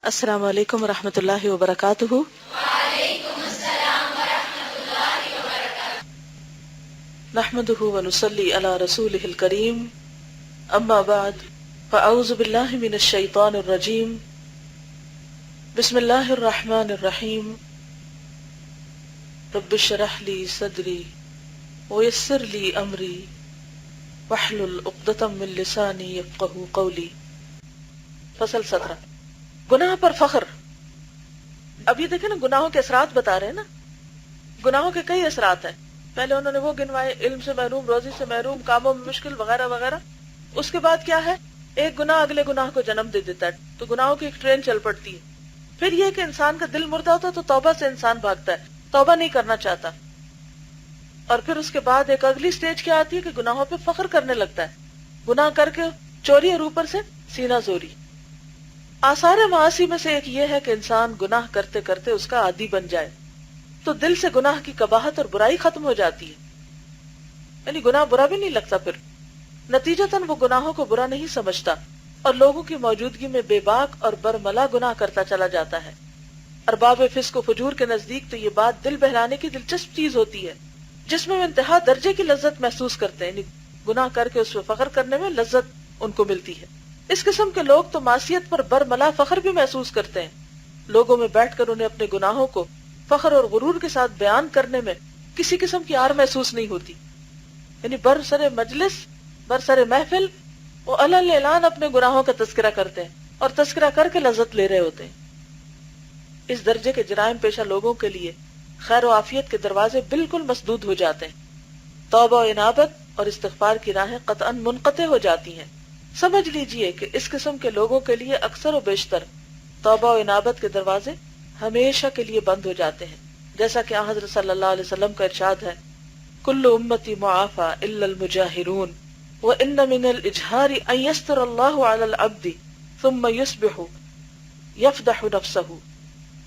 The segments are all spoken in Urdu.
السلام علیکم ورحمۃ اللہ وبرکاتہ۔ وعلیکم السلام ورحمۃ اللہ وبرکاتہ۔ نحمده ونصلی علی رسولہ الکریم، اما بعد فاعوذ باللہ من الشیطان الرجیم، بسم اللہ الرحمن الرحیم، رب اشرح لی صدری ویسر لی امری واحلل عقدۃ من لسانی یفقہوا قولی۔ فصل 17، گناہ پر فخر۔ اب یہ دیکھیں نا، گناہوں کے اثرات بتا رہے ہیں نا، گناہوں کے کئی اثرات ہیں۔ پہلے انہوں نے وہ گنوائے، علم سے محروم، روزی سے محروم، کاموں میں مشکل وغیرہ وغیرہ۔ اس کے بعد کیا ہے؟ ایک گناہ اگلے گناہ کو جنم دے دیتا ہے، تو گناہوں کی ایک ٹرین چل پڑتی ہے۔ پھر یہ کہ انسان کا دل مردہ ہوتا ہے تو توبہ سے انسان بھاگتا ہے، توبہ نہیں کرنا چاہتا۔ اور پھر اس کے بعد ایک اگلی سٹیج کیا آتی ہے کہ گناہوں پہ فخر کرنے لگتا ہے، گناہ کر کے چوری اور اوپر سے سینہ زوری۔ آثار معاصی میں سے ایک یہ ہے کہ انسان گناہ کرتے کرتے اس کا عادی بن جائے، تو دل سے گناہ کی قباحت اور برائی ختم ہو جاتی ہے، یعنی گناہ برا بھی نہیں لگتا۔ پھر نتیجتاً وہ گناہوں کو برا نہیں سمجھتا اور لوگوں کی موجودگی میں بے باک اور برملا گناہ کرتا چلا جاتا ہے۔ ارباب فسق و فجور کے نزدیک تو یہ بات دل بہلانے کی دلچسپ چیز ہوتی ہے، جس میں وہ انتہا درجے کی لذت محسوس کرتے ہیں، یعنی گناہ کر کے اس پہ فخر کرنے میں لذت ان کو ملتی ہے۔ اس قسم کے لوگ تو معصیت پر برملا فخر بھی محسوس کرتے ہیں، لوگوں میں بیٹھ کر انہیں اپنے گناہوں کو فخر اور غرور کے ساتھ بیان کرنے میں کسی قسم کی آر محسوس نہیں ہوتی، یعنی برسر مجلس، برسر محفل وہ علل اعلان اپنے گناہوں کا تذکرہ کرتے ہیں اور تذکرہ کر کے لذت لے رہے ہوتے ہیں۔ اس درجے کے جرائم پیشہ لوگوں کے لیے خیر و عافیت کے دروازے بالکل مسدود ہو جاتے ہیں، توبہ و انابت اور استغفار کی راہیں قطعاً منقطع ہو جاتی ہیں۔ سمجھ لیجئے کہ اس قسم کے لوگوں کے لیے اکثر و بیشتر توبہ و انابت کے دروازے ہمیشہ کے لیے بند ہو جاتے ہیں، جیسا کہ حضرت صلی اللہ علیہ وسلم کا ارشاد ہے، کل امتی معافی الا المجاہرون وان من الاجہار ان یستر اللہ علی العبد ثم یصبح یفضح نفسہ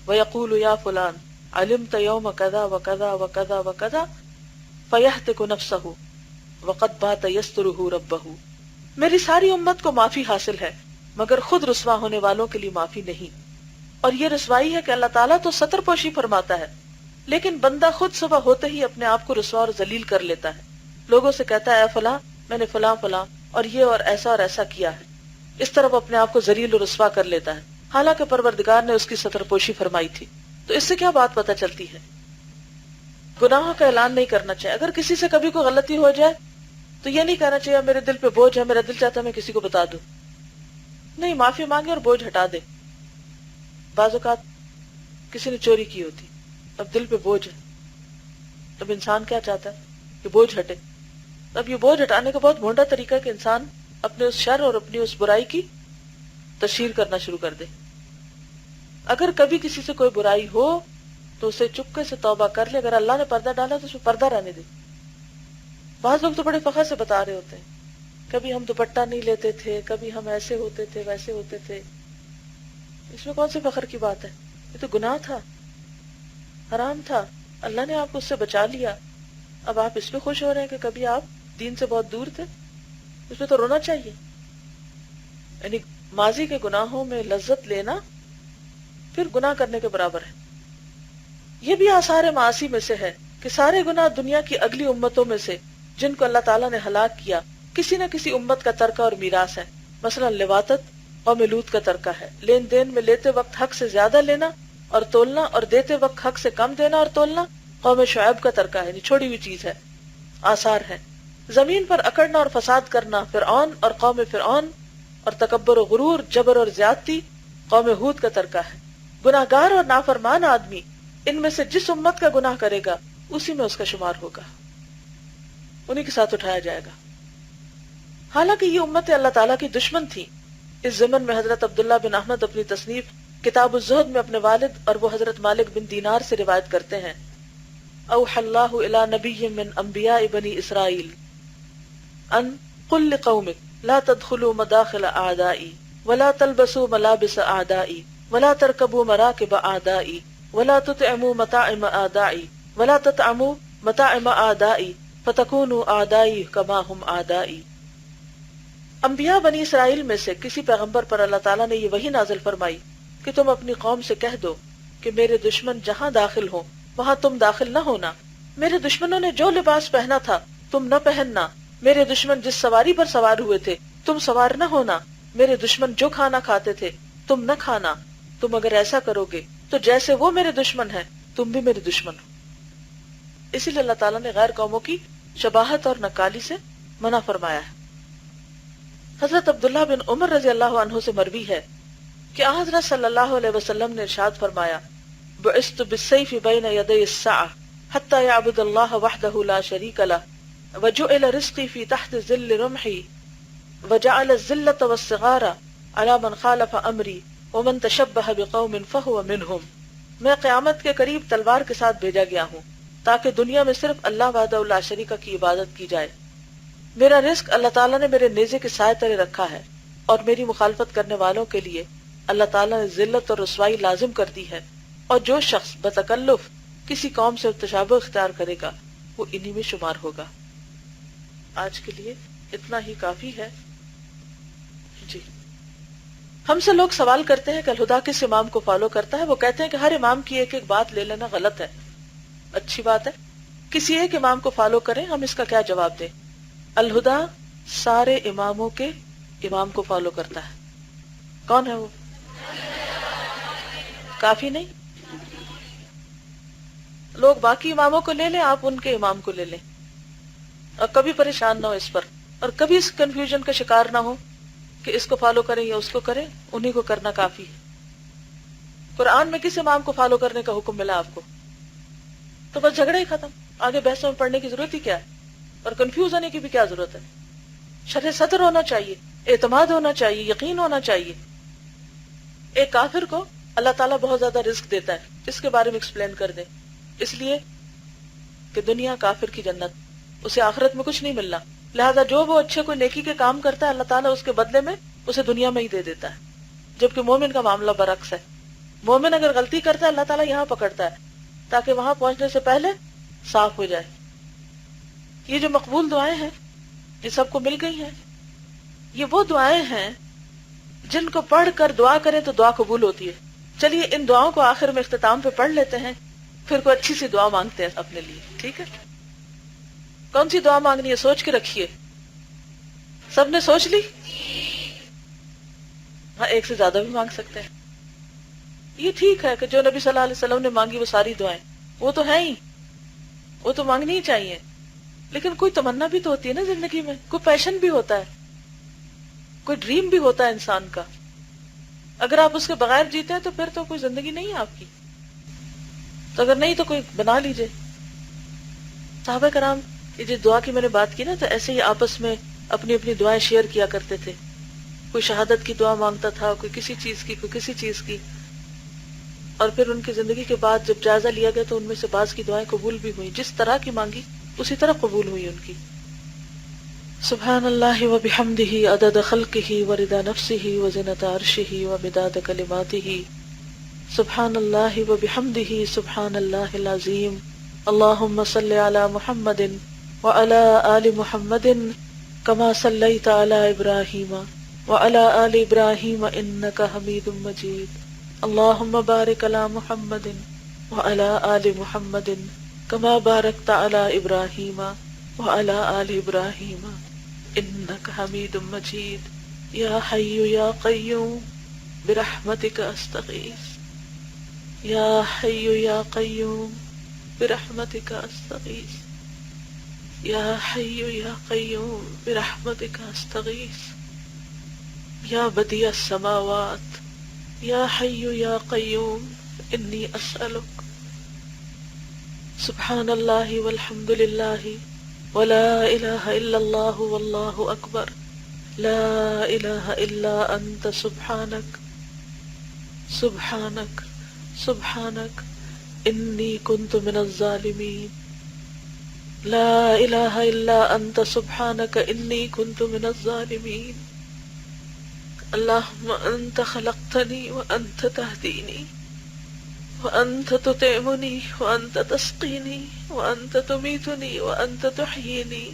ویقول یا فلان علمت یوم کذا وکذا وکذا وکذا فیہتک نفسہ وقد بات یسترہ ربہ۔ میری ساری امت کو معافی حاصل ہے مگر خود رسوا ہونے والوں کے لیے معافی نہیں۔ اور یہ رسوائی ہے کہ اللہ تعالیٰ تو ستر پوشی فرماتا ہے، لیکن بندہ خود صبح ہوتے ہی اپنے آپ کو رسوا اور ذلیل کر لیتا ہے، لوگوں سے کہتا ہے اے فلاں میں نے فلاں فلاں اور یہ اور ایسا کیا ہے، اس طرح وہ اپنے آپ کو ذلیل اور رسوا کر لیتا ہے، حالانکہ پروردگار نے اس کی ستر پوشی فرمائی تھی۔ تو اس سے کیا بات پتہ چلتی ہے؟ گناہوں کا اعلان نہیں کرنا چاہیے۔ اگر کسی سے کبھی کوئی غلطی ہو جائے تو یہ نہیں کہنا چاہیے میرے دل پہ بوجھ ہے، میرا دل چاہتا ہے میں کسی کو بتا دوں، نہیں، معافی مانگے اور بوجھ ہٹا دے۔ بعض اوقات کسی نے چوری کی ہوتی، اب دل پہ بوجھ ہے، اب انسان کیا چاہتا ہے کہ بوجھ ہٹے۔ اب یہ بوجھ ہٹانے کا بہت بھونڈا طریقہ ہے کہ انسان اپنے اس شر اور اپنی اس برائی کی تشہیر کرنا شروع کر دے۔ اگر کبھی کسی سے کوئی برائی ہو تو اسے چپکے سے توبہ کر لے، اگر اللہ نے پردہ ڈالا تو اس میں پردہ رہنے دے۔ بعض لوگ تو بڑے فخر سے بتا رہے ہوتے ہیں، کبھی ہم دوپٹہ نہیں لیتے تھے، کبھی ہم ایسے ہوتے تھے ویسے ہوتے تھے۔ اس میں کون سے فخر کی بات ہے؟ یہ تو گناہ تھا، حرام تھا، اللہ نے آپ کو اس سے بچا لیا، اب آپ اس پہ خوش ہو رہے ہیں کہ کبھی آپ دین سے بہت دور تھے؟ اس پہ تو رونا چاہیے۔ یعنی ماضی کے گناہوں میں لذت لینا پھر گناہ کرنے کے برابر ہے۔ یہ بھی آثار معاصی میں سے ہے کہ سارے گناہ دنیا کی اگلی امتوں میں سے جن کو اللہ تعالیٰ نے ہلاک کیا کسی نہ کسی امت کا ترکہ اور میراث ہے۔ مثلا لواطت قوم لوط کا ترکہ ہے، لین دین میں لیتے وقت حق سے زیادہ لینا اور تولنا اور دیتے وقت حق سے کم دینا اور تولنا قوم شعیب کا ترکہ ہے، یعنی چھوڑی ہوئی چیز ہے، آثار ہے۔ زمین پر اکڑنا اور فساد کرنا فرعون اور قوم فرعون، اور تکبر و غرور، جبر اور زیادتی قوم ہود کا ترکہ ہے۔ گناہگار اور نافرمان آدمی ان میں سے جس امت کا گناہ کرے گا اسی میں اس کا شمار ہوگا، انہی کے ساتھ اٹھایا جائے گا۔ حالانکہ یہ امت اللہ تعالیٰ کی دشمن تھی۔ اس ضمن میں حضرت عبداللہ بن احمد اپنی تصنیف کتاب الزہد میں اپنے والد اور وہ حضرت مالک بن دینار سے روایت کرتے ہیں، اوحى اللہ الی نبی من انبیاء بنی اسرائیل ان قل لقومک لا تدخلوا مداخل اعدائی ولا تلبسوا ملابس اعدائی ولا ترکبوا مراکب اعدائی ولا تطعموا مطاعم اعدائی ولا تطعموا مطاعم اعدائی فتکونوا اعدائی کما ہم اعدائی۔ انبیاء بنی اسرائیل میں سے کسی پیغمبر پر اللہ تعالیٰ نے یہ وحی نازل فرمائی کہ تم اپنی قوم سے کہہ دو کہ میرے دشمن جہاں داخل ہوں وہاں تم داخل نہ ہونا، میرے دشمنوں نے جو لباس پہنا تھا تم نہ پہننا، میرے دشمن جس سواری پر سوار ہوئے تھے تم سوار نہ ہونا، میرے دشمن جو کھانا کھاتے تھے تم نہ کھانا، تم اگر ایسا کرو گے تو جیسے وہ میرے دشمن ہیں تم بھی میرے دشمن ہو۔ اسی لیے اللہ تعالیٰ نے غیر قوموں کی شباہت اور نکالی سے منع فرمایا ہے۔ حضرت عبداللہ بن عمر رضی اللہ عنہ سے مروی ہے کہ آن حضرت صلی اللہ علیہ وسلم نے ارشاد فرمایا، بعثت بالسیف بین یدی الساعة حتی یعبد اللہ وحدہ لا شریک لہ وجعل رزقی فی تحت ظل رمحی وجعل الذلة والصغار علی من خالف امری ومن تشبہ بقوم فہو منہم۔ میں قیامت کے قریب تلوار کے ساتھ بھیجا گیا ہوں تاکہ دنیا میں صرف اللہ وحدہ لا شریک کی عبادت کی جائے۔ میرا رزق اللہ تعالیٰ نے میرے نیزے کے سائے تلے رکھا ہے، اور میری مخالفت کرنے والوں کے لیے اللہ تعالیٰ نے ذلت اور رسوائی لازم کر دی ہے، اور جو شخص بتکلف کسی قوم سے تشابہ اختیار کرے گا وہ انہی میں شمار ہوگا۔ آج کے لیے اتنا ہی کافی ہے۔ جی، ہم سے لوگ سوال کرتے ہیں کہ الہدا کس امام کو فالو کرتا ہے؟ وہ کہتے ہیں کہ ہر امام کی ایک ایک بات لے لینا غلط ہے۔ اچھی بات ہے، کسی ایک امام کو فالو کریں۔ ہم اس کا کیا جواب دیں؟ الہدا سارے اماموں کے امام کو فالو کرتا ہے۔ کون ہے وہ؟ کافی نہیں؟ لوگ باقی اماموں کو لے لیں، آپ ان کے امام کو لے لیں، اور کبھی پریشان نہ ہو اس پر، اور کبھی اس کنفیوژن کا شکار نہ ہو کہ اس کو فالو کریں یا اس کو کریں، انہی کو کرنا کافی ہے۔ قرآن میں کس امام کو فالو کرنے کا حکم ملا آپ کو؟ تو بس جھگڑا ہی ختم، آگے بحثوں میں پڑھنے کی ضرورت ہی کیا ہے، اور کنفیوز ہونے کی بھی کیا ضرورت ہے؟ شرح صدر ہونا چاہیے، اعتماد ہونا چاہیے، یقین ہونا چاہیے۔ ایک کافر کو اللہ تعالیٰ بہت زیادہ رزق دیتا ہے، اس کے بارے میں ایکسپلین کر دیں، اس لیے کہ دنیا کافر کی جنت، اسے آخرت میں کچھ نہیں ملنا، لہذا جو وہ اچھے کوئی نیکی کے کام کرتا ہے اللہ تعالیٰ اس کے بدلے میں اسے دنیا میں ہی دے دیتا ہے، جبکہ مومن کا معاملہ برعکس ہے۔ مومن اگر غلطی کرتا ہے اللہ تعالیٰ یہاں پکڑتا ہے تاکہ وہاں پہنچنے سے پہلے صاف ہو جائے۔ یہ جو مقبول دعائیں ہیں یہ سب کو مل گئی ہیں، یہ وہ دعائیں ہیں جن کو پڑھ کر دعا کریں تو دعا قبول ہوتی ہے۔ چلیے ان دعاؤں کو آخر میں اختتام پہ پڑھ لیتے ہیں، پھر کوئی اچھی سی دعا مانگتے ہیں اپنے لیے، ٹھیک ہے؟ کون سی دعا مانگنی ہے سوچ کے رکھیے۔ سب نے سوچ لی؟ ہاں، ایک سے زیادہ بھی مانگ سکتے ہیں۔ یہ ٹھیک ہے کہ جو نبی صلی اللہ علیہ وسلم نے مانگی وہ ساری دعائیں وہ تو ہیں ہی، وہ تو مانگنی ہی چاہیے، لیکن کوئی تمنا بھی تو ہوتی ہے نا زندگی میں، کوئی پیشن بھی ہوتا ہے، کوئی ڈریم بھی ہوتا ہے انسان کا۔ اگر آپ اس کے بغیر جیتے ہیں تو پھر تو کوئی زندگی نہیں ہے آپ کی، تو اگر نہیں تو کوئی بنا لیجئے۔ صحابہ کرام یہ جو دعا کی میں نے بات کی نا، تو ایسے ہی آپس میں اپنی اپنی دعائیں شیئر کیا کرتے تھے، کوئی شہادت کی دعا مانگتا تھا، کوئی کسی چیز کی، کوئی کسی چیز کی، اور پھر ان کی زندگی کے بعد جب جائزہ لیا گیا تو ان میں سے بعض کی دعائیں قبول بھی ہوئی، جس طرح کی مانگی اسی طرح قبول ہوئی ان کی۔ سبحان اللہ و بحمدہ عدد خلقہ ورضا نفسہ وزنۃ عرشہ ومداد کلماتہ، سبحان اللہ و بحمدہ سبحان اللہ العظیم، اللہم صلی علی محمد وعلی آل محمد کما صلیت علی ابراہیم وعلی آل ابراہیم انک حمید مجید، اللہم بارک علی محمد وعلی آل محمد کما بارکت علی ابراہیم وعلی آل ابراہیم انک حمید مجید، یا حی یا قیوم برحمتک استغیث، یا حی یا قیوم برحمتک استغیث، یا حی یا قیوم برحمتک استغیث، یا بدیع السماوات یا حی یا قیوم انی اسألک۔ سبحان اللہ والحمد للہ ولا الہ الا اللہ واللہ اکبر، لا الہ الا انت سبحانک سبحانک سبحانک انی کنت من الظالمین، لا الہ الا انت سبحانک انی کنت من الظالمین، اللہم انت خلقتنی وانت تہدینی وانت تطعمنی وانت تسقینی وانت تمیتنی وانت تحیینی،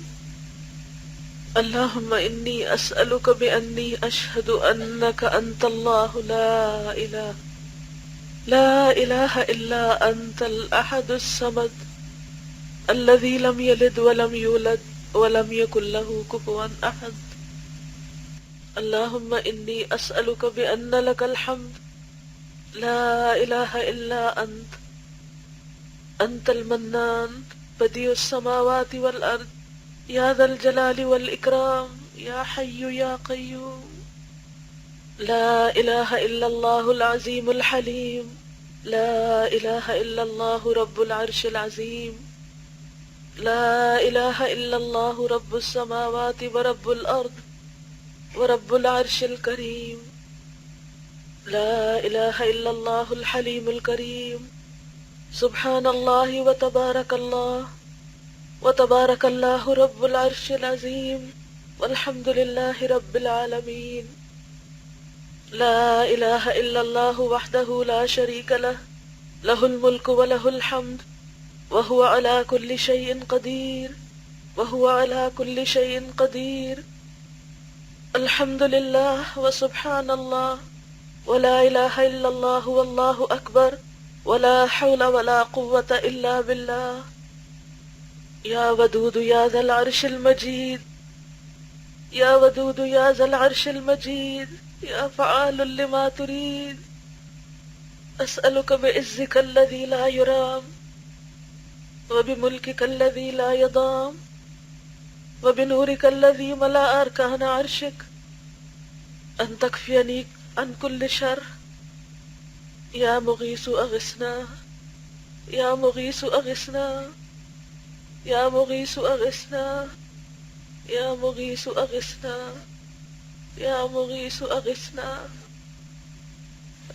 اللہم انی اسألک بانی اشہد انک انت اللہ لا الہ لا إله إلا أنت الأحد الصمد الذي لم يلد ولم يولد ولم يكن له كفوا أحد. اللهم إني أسألك بأن لك الحمد لا إله إلا أنت، أنت المنان بديع السماوات والأرض يا ذا الجلال والإكرام يا حي يا قيوم. لا إله إلا الله العظيم الحليم، لا إله إلا الله رب العرش العظيم، لا إله إلا الله رب السماوات ورب الأرض ورب العرش الكريم. لا إله إلا الله الحليم الكريم. سبحان الله وتبارك الله وتبارك الله رب العرش العظيم والحمد لله رب العالمين. لا إله إلا الله وحده لا شريك له، له الملك وله الحمد وهو على كل شيء قدير، وهو على كل شيء قدير. الحمد لله وسبحان الله ولا إله إلا الله والله أكبر ولا حول ولا قوة إلا بالله. يا ودود يا ذا العرش المجيد، يا ودود يا ذا العرش المجيد، يا فعال لما تريد. أسألك بعزك الذي لا يرام وبملكك الذي لا يضام وبنورك الذي ملأ أركان عرشك أن تكفيني عن كل شر. يا مغيث أغثنا، يا مغيث أغثنا، يا مغيث أغثنا، يا مغيث أغثنا، يا مغيث أغثنا.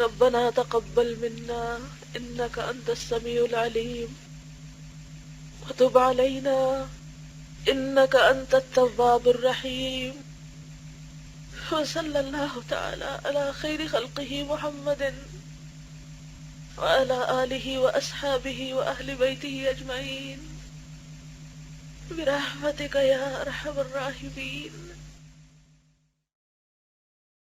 ربنا تقبل منا إنك أنت السميع العليم وتب علينا إنك أنت التواب الرحيم. وصلى الله تعالى على خير خلقه محمد وعلى آله وأصحابه وأهل بيته أجمعين برحمتك يا أرحم الراحمين.